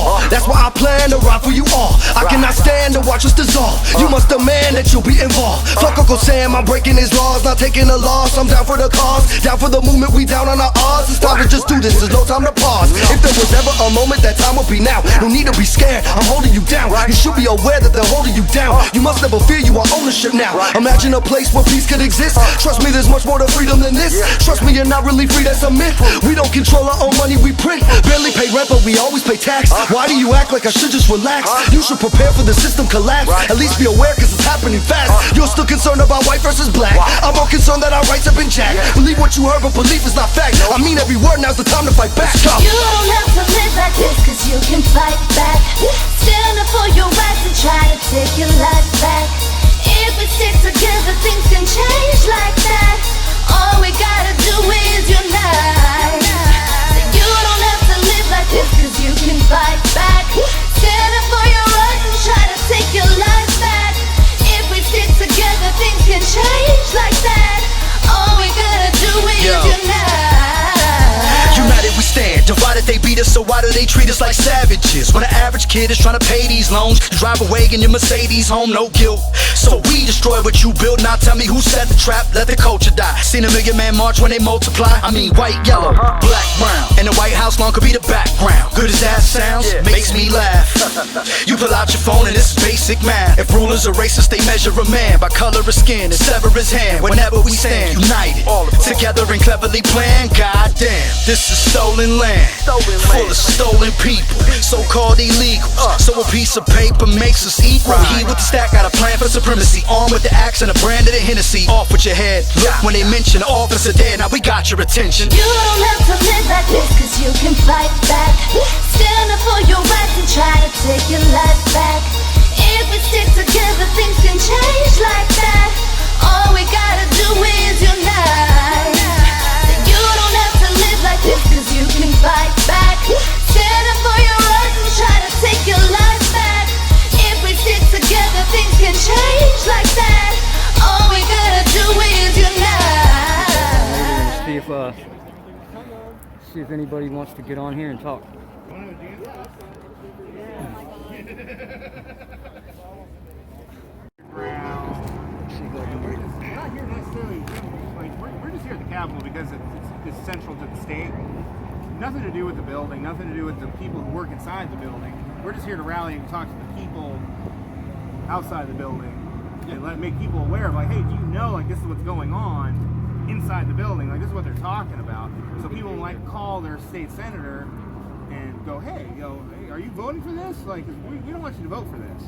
fall. That's why I plan to ride for you all. I cannot stand to watch us dissolve. You must demand that you'll be involved. Fuck Uncle Sam, I'm breaking his laws, not taking a loss. I'm down for the cause, down for the movement, we down on our odds. It's time to just do this, there's no time to pause. If there was ever a moment, that time would be now. No need to be scared, I'm holding you down. You should be aware that they're holding you down. You must never fear, you are ownership now. Imagine a place where peace could exist. Trust me, there's much more to freedom than this. Trust me, you're not really free, that's a myth. We don't control our own money, we print. Barely pay rent, but we always pay tax. Why do you act like I should just relax? You should prepare for the system collapse. At least be aware, cause it's happening fast. You're still concerned about white versus black. I'm more concerned that our rights have been jacked. Believe what you heard, but belief is not fact. I mean every word, now's the time to fight back. You don't have to live like this, cause you can fight back. Stand up for your rights and try to take your life back. If we stick together, things can change like that. All we gotta do is unite. You don't have to live like this, cause you can fight back. Stand up for your rights and try to take your life back. If we stick together, things can change like that. All we gotta do is unite. United we stand, divided they beat us, so why do they treat us like savages? When an average kid is trying to pay these loans, you drive away in your Mercedes home, no guilt. So we destroy what you build, now tell me who set the trap, let the culture die. Seen a million man march when they multiply, I mean white, yellow, black, brown. And the White House lawn could be the background. Good as that sounds, makes me laugh. You pull out your phone and this is basic math. If rulers are racist, they measure a man by color of skin and sever his hand. Whenever we stand united, together and cleverly planned, goddamn, this is stolen land, full of stolen people, so-called illegals. So a piece of paper makes us equal. He with the stack got a plan for supremacy, armed with the axe and a brand of the Hennessy. Off with your head, look when they mention the officer dead, now we got your attention. You don't have to live like this, cause you can fight back. Stand up for your rights and try to take your life back. If we stick together, things can change like that. All we gotta do is unite. You don't have to live like this, cause you can fight back. Stand up for your rights and try to take your life back. If we stick together, things can change like that. All we gotta do is unite. See if anybody wants to get on here and talk. We're not here necessarily, like, we're just here at the Capitol because it's central to the state. Nothing to do with the building, nothing to do with the people who work inside the building. We're just here to rally and talk to the people outside the building and make people aware of, like, hey, do you know, like, this is what's going on inside the building? Like, this is what they're talking about. So people might call their state senator and go, hey, are you voting for this? Like, we don't want you to vote for this.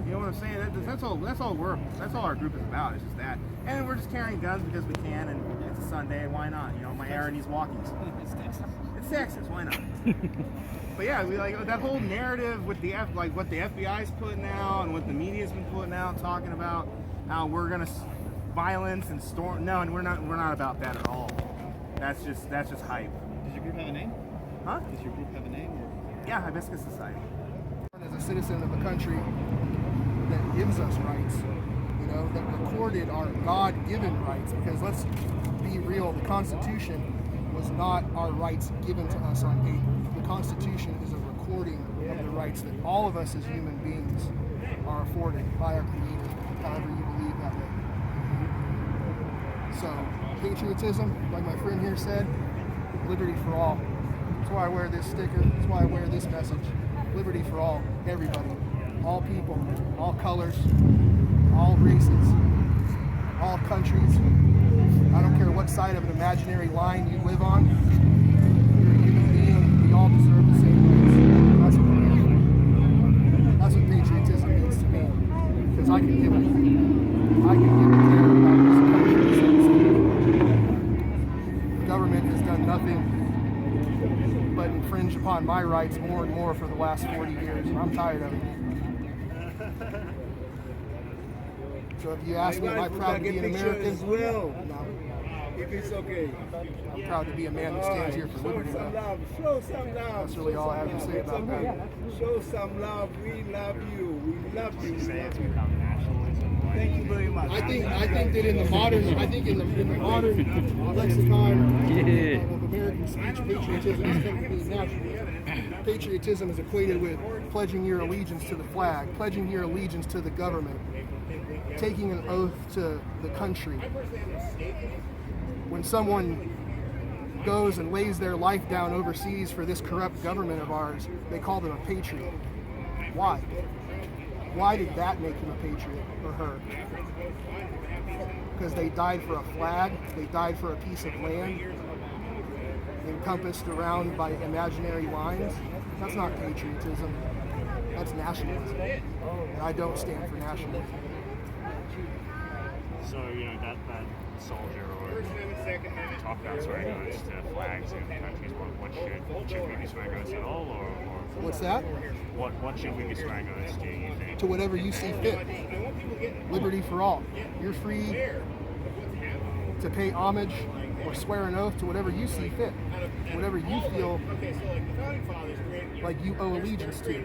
You know what I'm saying? That's all our group is about. It's just that, and we're just carrying guns because we can, and it's a Sunday, and why not? You know, my Aaron needs walkies. It's Texas, why not? But yeah, we like that whole narrative with the what the FBI's putting out and what the media's been putting out, talking about how we're gonna violence and storm. No, and we're not about that at all. That's just hype. Does your group have a name? Huh? Does your group have a name? Yeah, Hibiscus Society. As a citizen of a country that gives us rights, that recorded our God-given rights, because let's be real, the Constitution was not our rights given to us on paper. The Constitution is a recording of the rights that all of us as human beings are afforded by our Creator, however you believe that way. So, patriotism, like my friend here said, liberty for all. That's why I wear this sticker, that's why I wear this message. Liberty for all, everybody, all people, all colors, all races, all countries. I don't care what side of an imaginary line you live on. You're a human being. We all deserve the same rights. That's what patriotism means to me. Because I can give a care about this country. The government has done nothing but infringe upon my rights more and more for the last 40 years, and I'm tired of it. So if you ask me, am I proud to be an American? As well. No. If it's okay. I'm proud to be a man that stands here for liberty. Show some love. Show some love. That's really all I have to say about that. Show some love. We love you. We love you. Say it's become nationally Thank you very much. I think that in the modern lexicon of American speech, patriotism is completely nationalism. Patriotism is equated with pledging your allegiance to the flag, pledging your allegiance to the government, taking an oath to the country. When someone goes and lays their life down overseas for this corrupt government of ours, they call them a patriot. Why? Why did that make him a patriot or her? Because they died for a flag, they died for a piece of land encompassed around by imaginary lines. That's not patriotism, that's nationalism. And I don't stand for nationalism. So, that soldier or talk about swearing oaths to flags in countries, should we be swearing oaths at all, or What's that? what should we be swearing oaths to, you think? To whatever you see fit. Liberty for all. You're free to pay homage or swear an oath to whatever you see fit, whatever you feel like you owe allegiance to.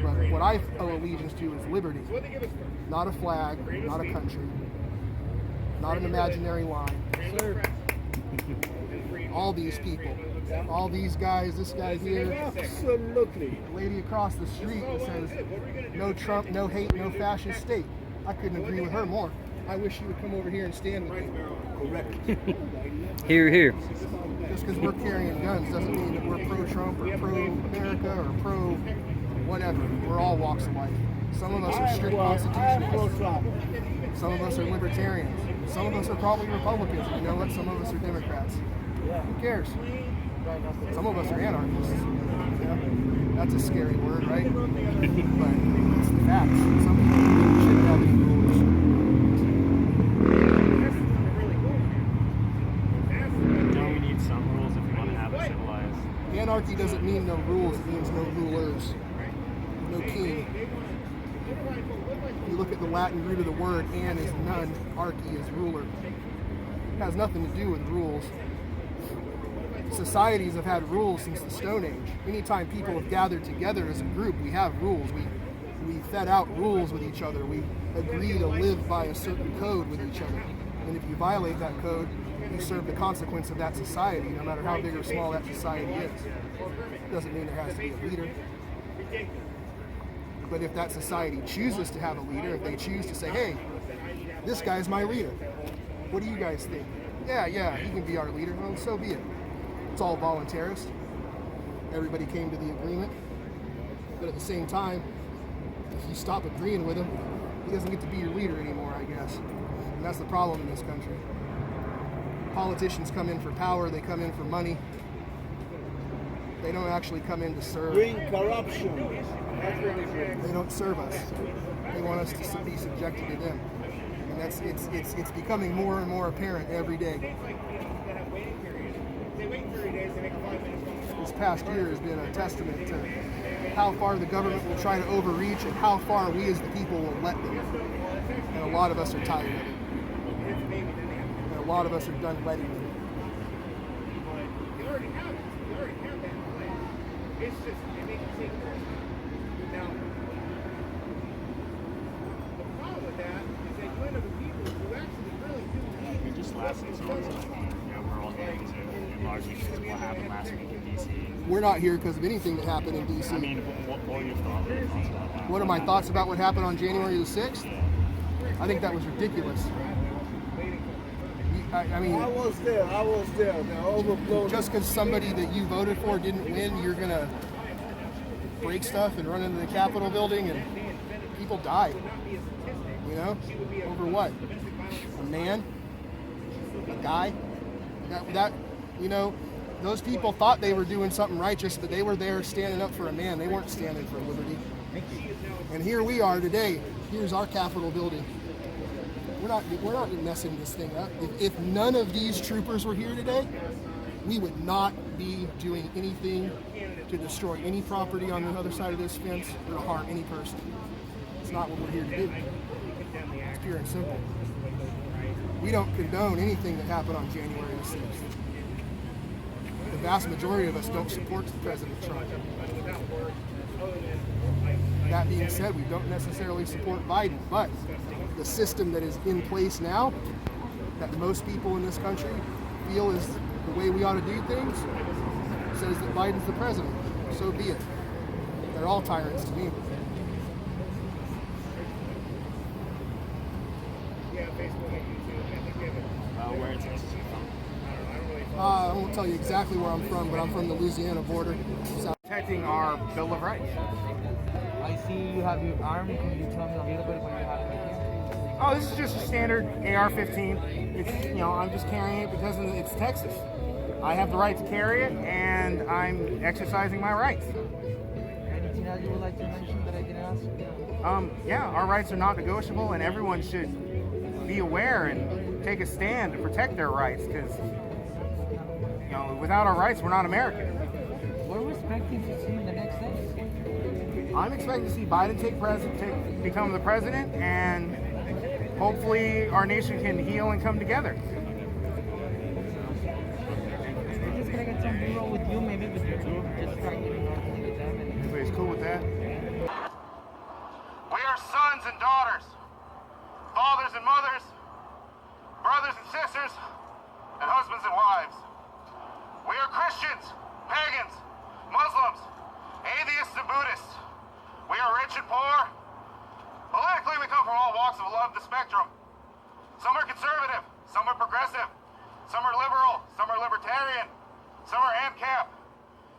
But what I owe allegiance to is liberty, not a flag, not a country, not an imaginary line. All these people, all these guys, this guy here, Absolutely. the lady across the street that says, no Trump, no hate, no fascist state. I couldn't agree with her more. I wish she would come over here and stand with me. Correct. Here, here. Just because we're carrying guns doesn't mean that we're pro-Trump or pro-America or pro-whatever. We're all walks of life. Some of us are strict constitutionalists. Some of us are libertarians. Some of us are probably Republicans. You know what? Some of us are Democrats. Who cares? Some of us are anarchists. Yeah. That's a scary word, right? But it's the facts. Some people shouldn't have any rules. Don't we need some rules if we want to have a civilized? Anarchy doesn't mean no rules, it means no rulers, no king. If you look at the Latin root of the word, an is none, archy is ruler. It has nothing to do with rules. Societies have had rules since the Stone Age. Anytime people have gathered together as a group, we have rules. We fed out rules with each other. We agree to live by a certain code with each other. And if you violate that code, you serve the consequence of that society, no matter how big or small that society is. It doesn't mean there has to be a leader. But if that society chooses to have a leader, if they choose to say, hey, this guy's my leader, what do you guys think? Yeah, he can be our leader. Well, so be it. It's all voluntarist. Everybody came to the agreement. But at the same time, if you stop agreeing with him, he doesn't get to be your leader anymore, I guess. And that's the problem in this country. Politicians come in for power, they come in for money. They don't actually come in to serve. Bring corruption. That's what they bring. They don't serve us. They want us to be subjected to them. And it's becoming more and more apparent every day. This past year has been a testament to how far the government will try to overreach and how far we as the people will let them. And a lot of us are tired of it. And a lot of us are done letting them. It's just, it makes you take now, the problem with that is that you end up with people who actually really do need Just lastly, so we're all getting to largely because of what happened last week in D.C. We're not here because of anything that happened in D.C. I mean, what are your thoughts about that? What are my thoughts about what happened on January the 6th? I think that was ridiculous. I mean, I was there. The overblown. just because somebody that you voted for didn't win, you're going to break stuff and run into the Capitol building and people died. You know? Over what? A man? A guy? That you know, those people thought they were doing something righteous, but they were there standing up for a man. They weren't standing for liberty. And here we are today. Here's our Capitol building. We're not messing this thing up. If none of these troopers were here today, we would not be doing anything to destroy any property on the other side of this fence or to harm any person. It's not what we're here to do. It's pure and simple. We don't condone anything that happened on January the 6th. The vast majority of us don't support President Trump. that being said, we don't necessarily support Biden, but the system that is in place now, that most people in this country feel is the way we ought to do things, says that Biden's the president. So be it. They're all tyrants to me. Where in Texas are you from? I won't tell you exactly where I'm from, but I'm from the Louisiana border. Protecting our Bill of Rights. I see you have your arm. Can you tell me a little bit what you have right here? Oh, this is just a standard AR-15. It's, you know, I'm just carrying it because it's Texas. I have the right to carry it, and I'm exercising my rights. Anything else you would like to mention that I didn't ask? Yeah, our rights are not negotiable, and everyone should be aware and take a stand to protect their rights, because, you know, without our rights, we're not American. What are we expecting to see in the next days? I'm expecting to see Biden become the president, and hopefully our nation can heal and come together. We're just gonna get some B-roll with you, maybe with your group, just try getting on with them. And Everybody's cool with that? We are sons and daughters, fathers and mothers, brothers and sisters, and husbands and wives. We are Christians, pagans, Muslims, atheists and Buddhists. We are rich and poor. Politically, we come from all walks of the spectrum. Some are conservative, some are progressive, some are liberal, some are libertarian, some are AMCAP.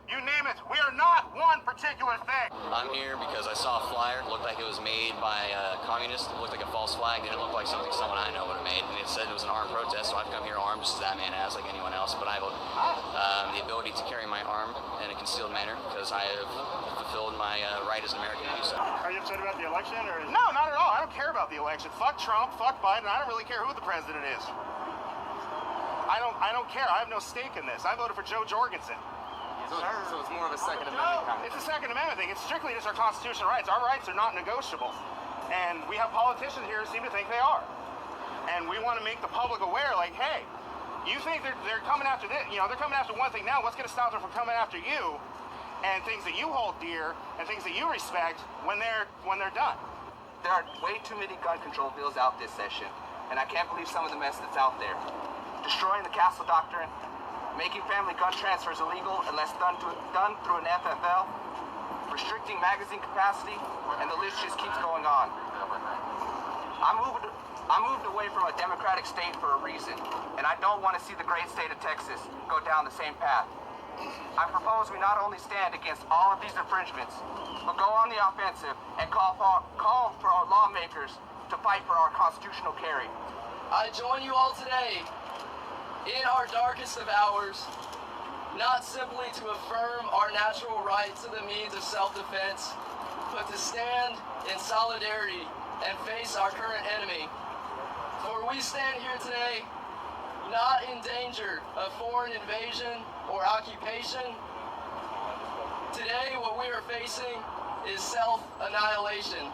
You name it, we are not one particular thing. I'm here because I saw a flyer. It looked like it was made by a communist. It looked like a false flag. It didn't look like something someone I know would have made. And it said it was an armed protest, so I've come here armed just as that man has, like anyone else. But I have the ability to carry my arm in a concealed manner because I have fulfilled my right as an American to do so. Are you upset about the election? Or No, not at all. I don't care about the election. Fuck Trump, fuck Biden. I don't really care who the president is. I don't care. I have no stake in this. I voted for Joe Jorgensen. So it's more of a Second Amendment kind of It's a Second Amendment thing. It's strictly just our constitutional rights. Our rights are not negotiable. And we have politicians here who seem to think they are. And we want to make the public aware, like, hey, you think they're coming after this, you know, they're coming after one thing now. What's going to stop them from coming after you and things that you hold dear and things that you respect when they're done? There are way too many gun control bills out this session, and I can't believe some of the mess that's out there. Destroying the Castle Doctrine, making family gun transfers illegal unless done through an FFL, restricting magazine capacity, and the list just keeps going on. I moved away from a democratic state for a reason, and I don't want to see the great state of Texas go down the same path. I propose we not only stand against all of these infringements, but go on the offensive and call for our lawmakers to fight for our constitutional carry. I join you all today in our darkest of hours, not simply to affirm our natural right to the means of self-defense, but to stand in solidarity and face our current enemy. For we stand here today not in danger of foreign invasion or occupation. Today, what we are facing is self-annihilation.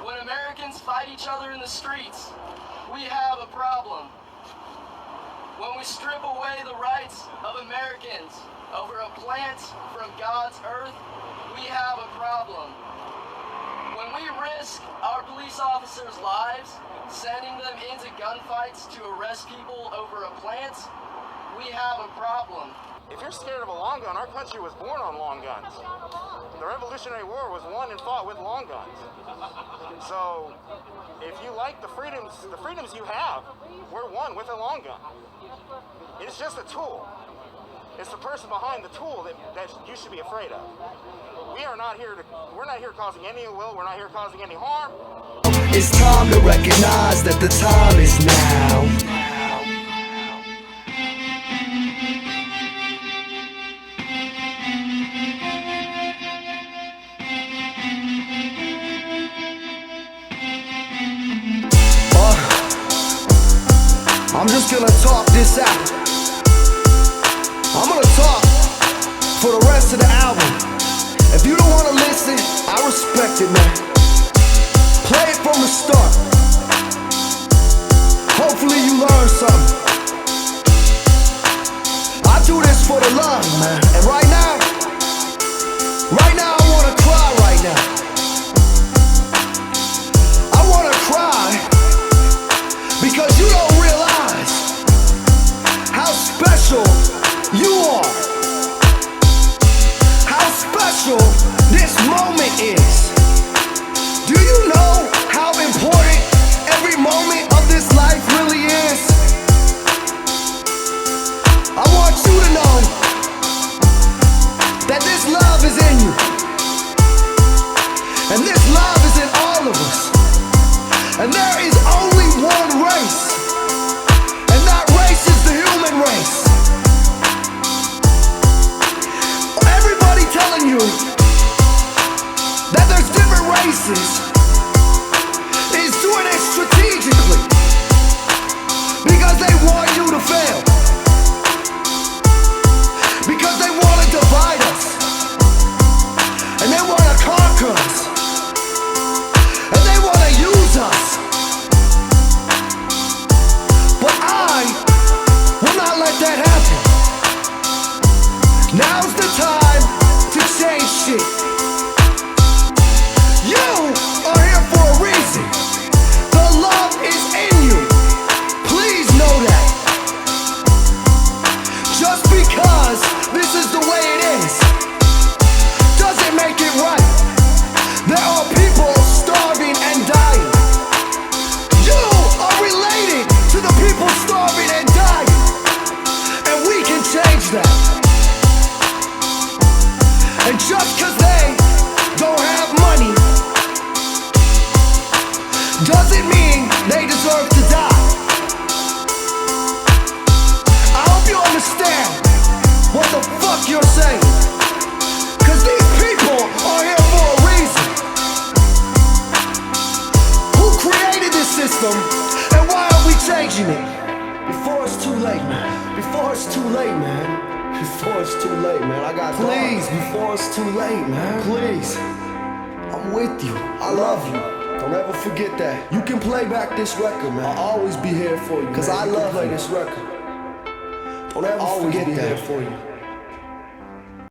When Americans fight each other in the streets, we have a problem. When we strip away the rights of Americans over a plant from God's earth, we have a problem. When we risk our police officers' lives, sending them into gunfights to arrest people over a plant, we have a problem. If you're scared of a long gun, our country was born on long guns. The Revolutionary War was won and fought with long guns. So, if you like the freedoms you have, we're won with a long gun. It's just a tool. It's the person behind the tool that you should be afraid of. We're not here causing any ill will, we're not here causing any harm. It's time to recognize that the time is now. I'm just gonna talk this out. I'm gonna talk for the rest of the album. If you don't wanna listen, I respect it, man. Play it from the start. Hopefully you learn something. I do this for the love, man. And right now I wanna cry right just cause they don't have money doesn't mean they deserve to die. I hope you understand what the fuck you're saying, cause these people are here for a reason. Who created this system and why are we changing it? Before it's too late, man. Before it's too late, man. Before it's too late, man. I got please, before it's too late, man. Please. I'm with you. I love you. Don't ever forget that. You can play back this record, man. I'll always be here for you. Cause I love play this record. Don't ever forget that. For you.